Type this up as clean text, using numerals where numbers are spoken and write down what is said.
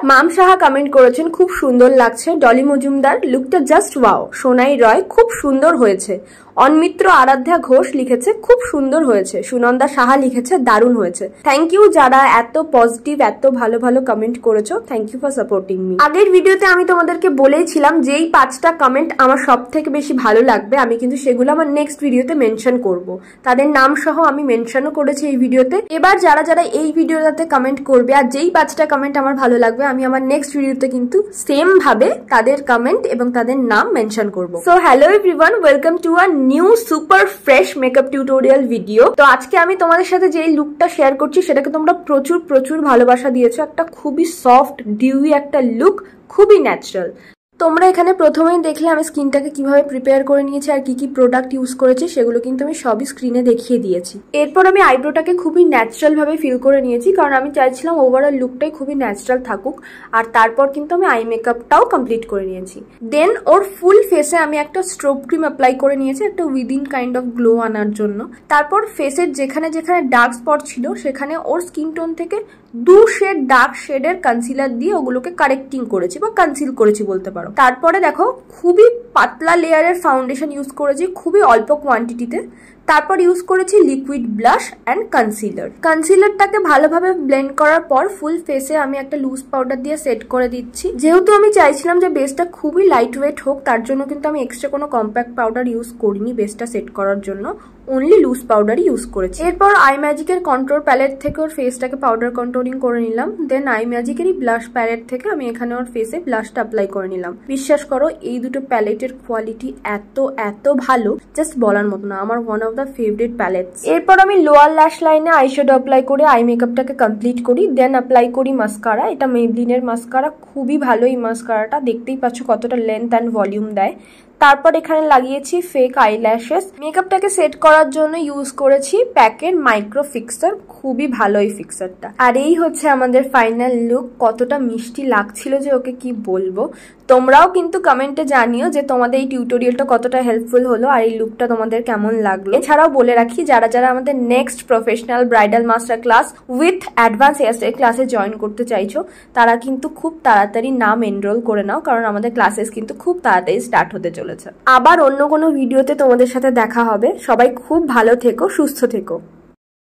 মাম Saha comment করেছেন খুব সুন্দর লাগছে। ডলি মজুমদার লুকটা জাস্ট ওয়াও। সোনাই রয় খুব সুন্দর হয়েছে। অনমিত্র আরাধ্যা ঘোষ লিখেছে খুব সুন্দর হয়েছে। সুনন্দা সাহা লিখেছে দারুণ হয়েছে। থ্যাংক ইউ যারা এত পজিটিভ এত ভালো ভালো কমেন্ট করেছো। Thank you for supporting me. আগের ভিডিওতে আমি তোমাদেরকে বলেইছিলাম যেই 5টা কমেন্ট আমার সব থেকে বেশি ভালো লাগবে আমি কিন্তু সেগুলো আমার নেক্সট ভিডিওতে মেনশন করব। তাদের নাম সহ আমি মেনশনও করেছি এই ভিডিওতে। এবার যারা যারা এই ভিডিওটাতে কমেন্ট করবে আর যেই 5টা কমেন্ট আমার ভালো লাগবে আমি আমার নেক্সট ভিডিওতে কিন্তু সেম ভাবে তাদের কমেন্ট এবং তাদের নাম মেনশন করব। So hello everyone, welcome to a new super fresh makeup tutorial video. তো আজকে আমি তোমাদের সাথে যে লুকটা শেয়ার করছি সেটাকে তোমরা প্রচুর প্রচুর ভালোবাসা দিয়েছো। একটা খুবই সফট ডিউই একটা লুক, খুবই ন্যাচারাল। তোমরা এখানে প্রথমেই দেখলে আমি স্কিনটাকে কিভাবে প্রিপেয়ার করে নিয়েছি আর কি কি প্রোডাক্ট ইউজ করেছি সেগুলো কিন্তু আমি সবই স্ক্রিনে দেখিয়ে দিয়েছি। এরপর আমি আইব্রোটাকে খুবই ন্যাচারাল ভাবে ফিল করে নিয়েছি কারণ আমি চাইছিলাম ওভারঅল লুকটাই খুবই ন্যাচারাল থাকুক। আর তারপর কিন্তু আমি আই মেকআপটাও কমপ্লিট করে নিয়েছি। দেন ওর ফুল ফেসে আমি একটা স্ট্রোব ক্রিম অ্যাপ্লাই করে নিয়েছি একটা উইদিন কাইন্ড অফ গ্লো আনার জন্য। তারপর ফেসের যেখানে যেখানে ডার্ক স্পট ছিল সেখানে ওর স্কিন টোন থেকে 2 শেড ডার্ক শেডের কনসিলার দিয়ে ওগুলোকে কারেক্টিং করেছি বা কনসিল করেছি বলতে পারো। তারপরে দেখো খুবই পাতলা লেয়ারের ফাউন্ডেশন ইউজ করেছি খুবই অল্প কোয়ান্টিটিতে। তারপর ইউজ করেছি লিকুইড ব্লাশ অ্যান্ড কনসিলার। কনসিলারটাকে ভালোভাবে ব্লেন্ড করার পর ফুল ফেসে আমি একটা লুজ পাউডার দিয়ে সেট করে দিচ্ছি। যেহেতু আমি চাইছিলাম যে বেসটা খুবই লাইট ওয়েট হোক তার জন্য কিন্তু আমি এক্সট্রা কোনো কম্প্যাক্ট পাউডার ইউজ করিনি বেসটা সেট করার জন্য, অনলি লুজ পাউডারই ইউজ করেছি। এরপর আই ম্যাজিকের কন্ট্রোল প্যালেট থেকে ওর ফেসটাকে পাউডার কন্ট্রোলিং করে নিলাম। দেন আই ম্যাজিকেরই ব্লাশ প্যালেট থেকে আমি এখানে ওর ফেসে ব্লাশটা অ্যাপ্লাই করে নিলাম। বিশ্বাস করো এই দুটো প্যালেটের কোয়ালিটি এত এত ভালো জাস্ট বলার মতো না, আমার one of the favourite pallets. এরপর আমি লোয়ার ল্যাশ লাইনে আইশ্যাডো অ্যাপ্লাই করে আই মেকআপটাকে কমপ্লিট করি। দেন অ্যাপ্লাই করি মাস্কারা। এটা মেবলিনের মাস্কারা, খুবই ভালো এই মাস্কারাটা, দেখতেই পাচ্ছ কতটা লেন্থ অ্যান্ড ভলিউম দেয়। তারপর এখানে লাগিয়েছি ফেক আইল্যাশেস। মেকআপটাকে সেট করার জন্য ইউজ করেছি প্যাকের মাইক্রো ফিক্সার, খুবই ভালো এই ফিক্সারটা। আর এই হচ্ছে আমাদের ফাইনাল লুক। কতটা মিষ্টি লাগছিল যে ওকে কি বলবো। তোমরাও কিন্তু কমেন্টে জানিও যে তোমাদের এই টিউটোরিয়ালটা কতটা হেল্পফুল হলো আর এই লুকটা তোমাদের কেমন লাগলো। এছাড়াও বলে রাখি যারা যারা আমাদের next professional bridal master class with advance hairstyle ক্লাসে জয়েন করতে চাইছো তারা কিন্তু খুব তাড়াতাড়ি নাম এনরোল করে নাও কারণ আমাদের ক্লাসেস কিন্তু খুব তাড়াতাড়ি স্টার্ট হতে চলেছে। আবার অন্য কোনো ভিডিওতে তোমাদের সাথে দেখা হবে। সবাই খুব ভালো থেকো, সুস্থ থেকো।